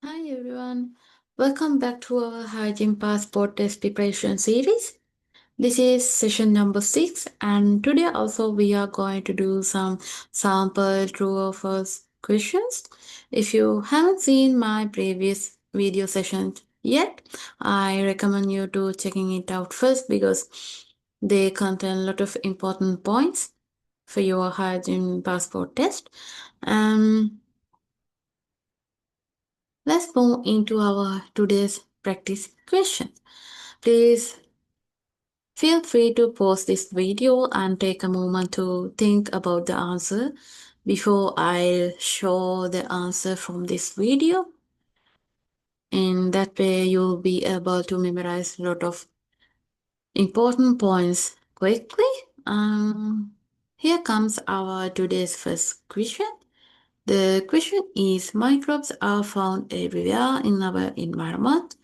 Hi everyone, welcome back to our Hygiene Passport Test Preparation series. This is session number 6, and today also we are going to do some sample true or false questions. If you haven't seen my previous video sessions yet, I recommend you to checking it out first because they contain a lot of important points for your hygiene passport test. And let's move into our today's practice question. Please feel free to pause this video and take a moment to think about the answer before I show the answer from this video. In that way, you'll be able to memorize a lot of important points quickly. Here comes our today's first question. The question is microbes are found everywhere in our environment.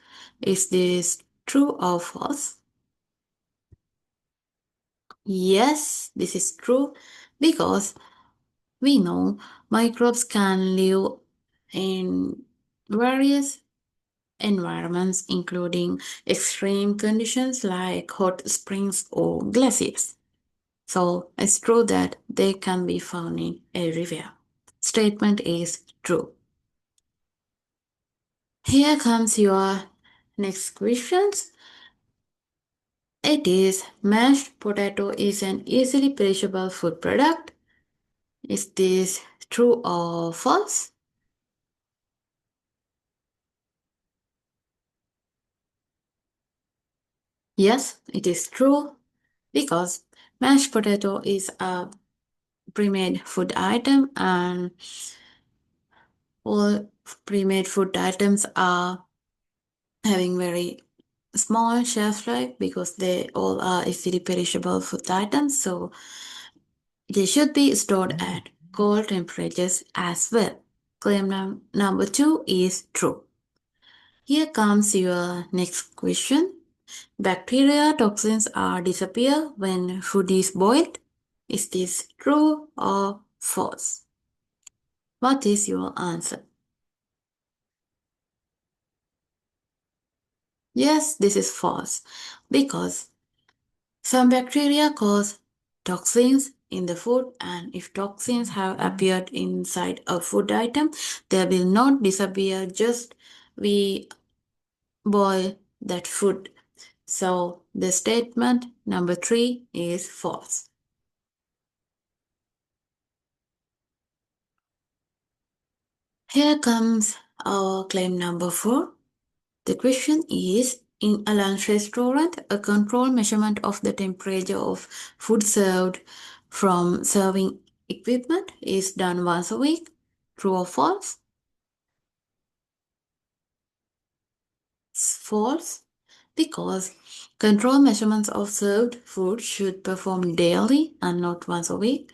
Is this true or false? Yes, this is true because we know microbes can live in various environments, including extreme conditions like hot springs or glaciers. So it's true that they can be found in everywhere. Statement is true. Here comes your next questions. It is mashed potato is an easily perishable food product. Is this true or false? Yes, it is true because mashed potato is a pre-made food item and all pre-made food items are having very small shelf life because they all are easily perishable food items. So they should be stored at cold temperatures as well. Claim number 2 is true. Here comes your next question. Bacteria toxins are disappear when food is boiled. Is this true or false? What is your answer? Yes, this is false because some bacteria cause toxins in the food, and if toxins have appeared inside a food item, they will not disappear just we boil that food. So the statement number 3 is false. Here comes our claim number 4. The question is, in a lunch restaurant, a control measurement of the temperature of food served from serving equipment is done once a week. True or false? It's false because control measurements of served food should perform daily and not once a week.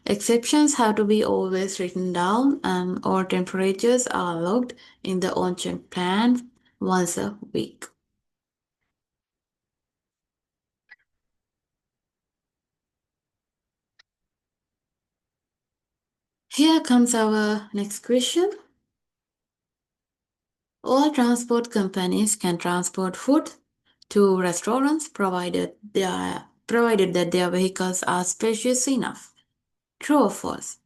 Exceptions have to be always written down, and all temperatures are logged in the on-check plan once a week. Here comes our next question. All transport companies can transport food to restaurants provided that their vehicles are spacious enough. True or false?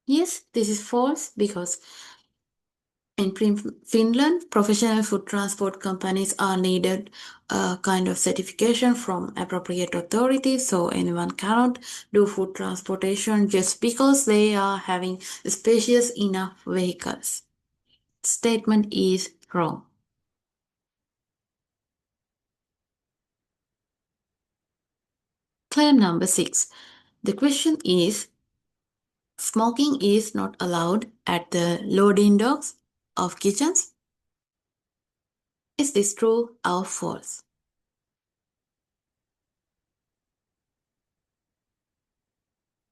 Yes, this is false because in Finland, professional food transport companies are needed a kind of certification from appropriate authorities, so anyone cannot do food transportation just because they are having spacious enough vehicles. Statement is wrong. Claim number 6. The question is smoking is not allowed at the loading docks of kitchens. Is this true or false?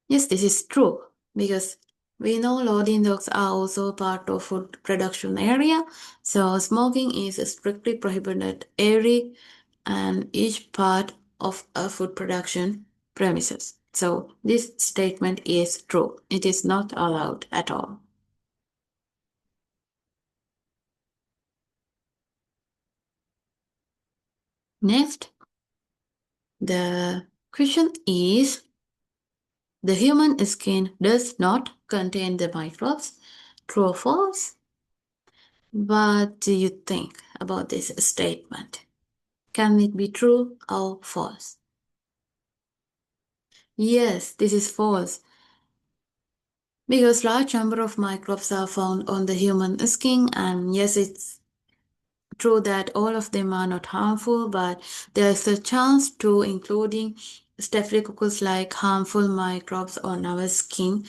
Yes, this is true because we know loading docks are also part of food production area, so smoking is strictly prohibited every and each part of a food production premises. So this statement is true. It is not allowed at all. Next, the question is the human skin does not contain the microbes. True or false? What do you think about this statement? Can it be true or false? Yes, this is false. Because large number of microbes are found on the human skin, and yes, it's true that all of them are not harmful, but there's a chance to including staphylococcus like harmful microbes on our skin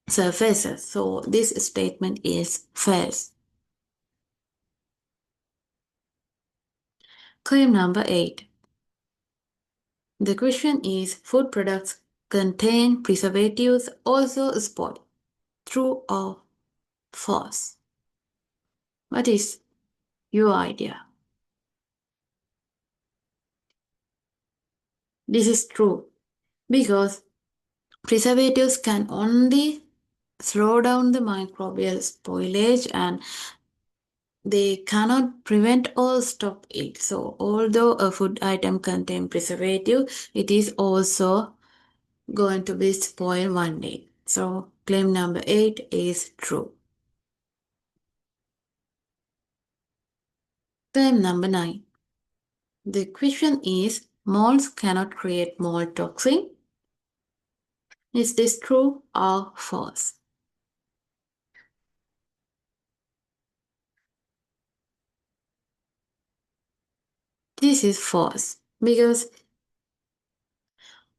surfaces. So this statement is false. Claim number 8. The question is food products contain preservatives also spoil. True or false? What is your idea? This is true because preservatives can only slow down the microbial spoilage and they cannot prevent or stop it. So, although a food item contains preservative, it is also going to be spoiled one day. So, claim number 8 is true. Claim number 9. The question is molds cannot create mold toxin. Is this true or false? This is false because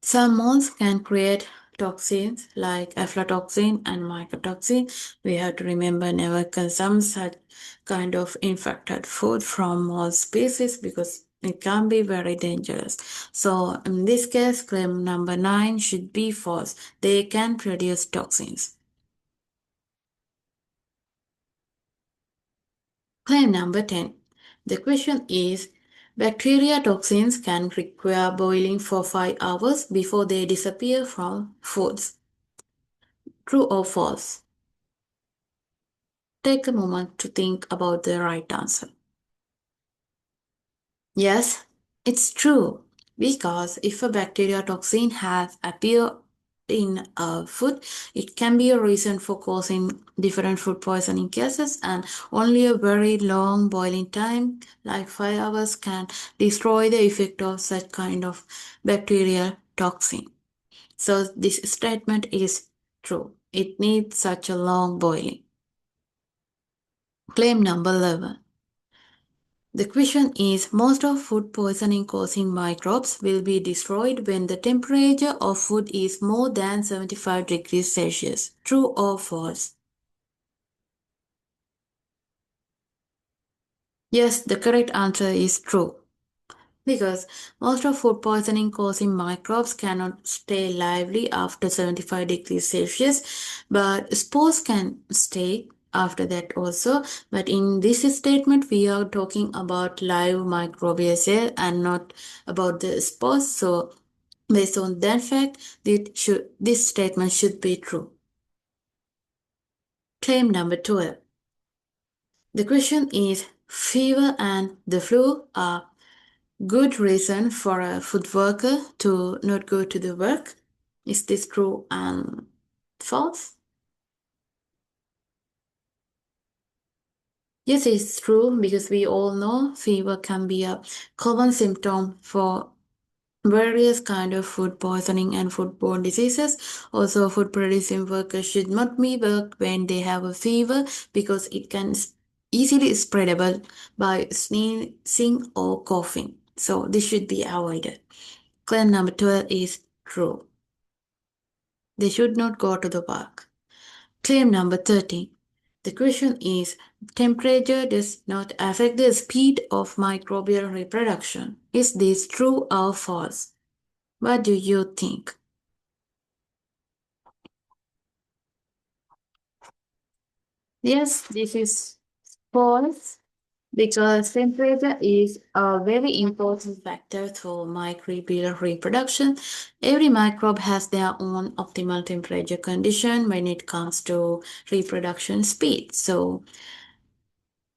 some molds can create toxins like aflatoxin and mycotoxin. We have to remember never consume such kind of infected food from mold species because it can be very dangerous. So in this case, claim number 9 should be false. They can produce toxins. Claim number 10. The question is bacteria toxins can require boiling for 5 hours before they disappear from foods. True or false? Take a moment to think about the right answer. Yes, it's true because if a bacteria toxin has appeared in a food, it can be a reason for causing different food poisoning cases, and only a very long boiling time, like 5 hours, can destroy the effect of such kind of bacterial toxin. So this statement is true. It needs such a long boiling. Claim number 11. The question is most of food poisoning causing microbes will be destroyed when the temperature of food is more than 75 degrees Celsius. True or false? Yes, the correct answer is true. Because most of food poisoning causing microbes cannot stay lively after 75 degrees Celsius, but spores can stay after that also. But in this statement, we are talking about live microbial cell and not about the spores. So based on that fact, this statement should be true. Claim number 12. The question is fever and the flu are good reason for a food worker to not go to the work. Is this true and false? Yes, it's true because we all know fever can be a common symptom for various kind of food poisoning and foodborne diseases. Also, food producing workers should not be work when they have a fever because it can easily spreadable by sneezing or coughing. So this should be avoided. Claim number 12 is true. They should not go to the work. Claim number 13. The question is temperature does not affect the speed of microbial reproduction. Is this true or false? What do you think? Yes, this is false Because temperature is a very important factor for microbial reproduction. Every microbe has their own optimal temperature condition when it comes to reproduction speed. So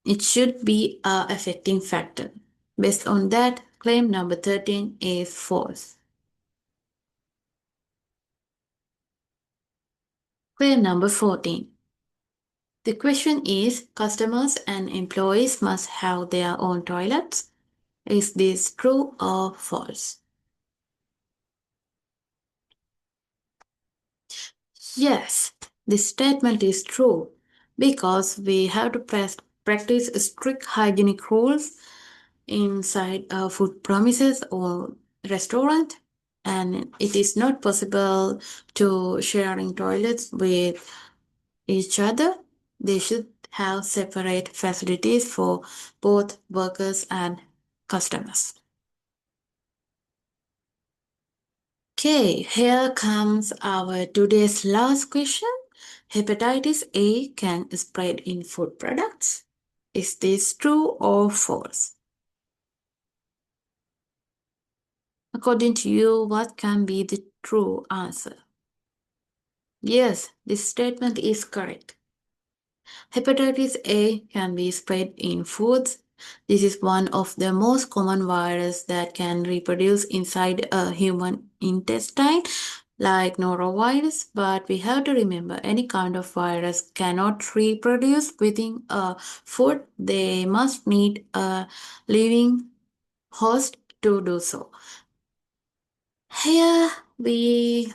it should be a affecting factor. Based on that, claim number 13 is false. Claim number 14. The question is customers and employees must have their own toilets. Is this true or false? Yes, this statement is true because we have to practice strict hygienic rules inside a food premises or restaurant, and it is not possible to sharing toilets with each other. They should have separate facilities for both workers and customers. Okay, here comes our today's last question. Hepatitis A can spread in food products. Is this true or false? According to you, what can be the true answer? Yes, this statement is correct. Hepatitis A can be spread in foods. This is one of the most common viruses that can reproduce inside a human intestine, like norovirus. But we have to remember any kind of virus cannot reproduce within a food. They must need a living host to do so. Here we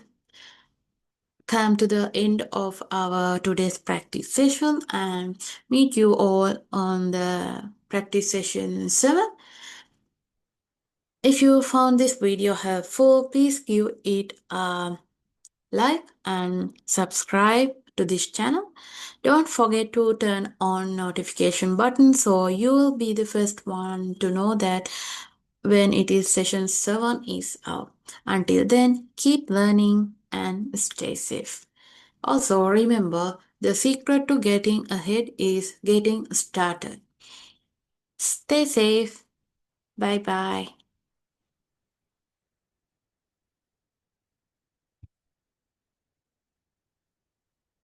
come to the end of our today's practice session and meet you all on the practice session 7. If you found this video helpful, please give it a like and subscribe to this channel. Don't forget to turn on notification button so you will be the first one to know that when it is session 7 is out. Until then, keep learning and stay safe. Also, remember the secret to getting ahead is getting started. Stay safe. Bye bye.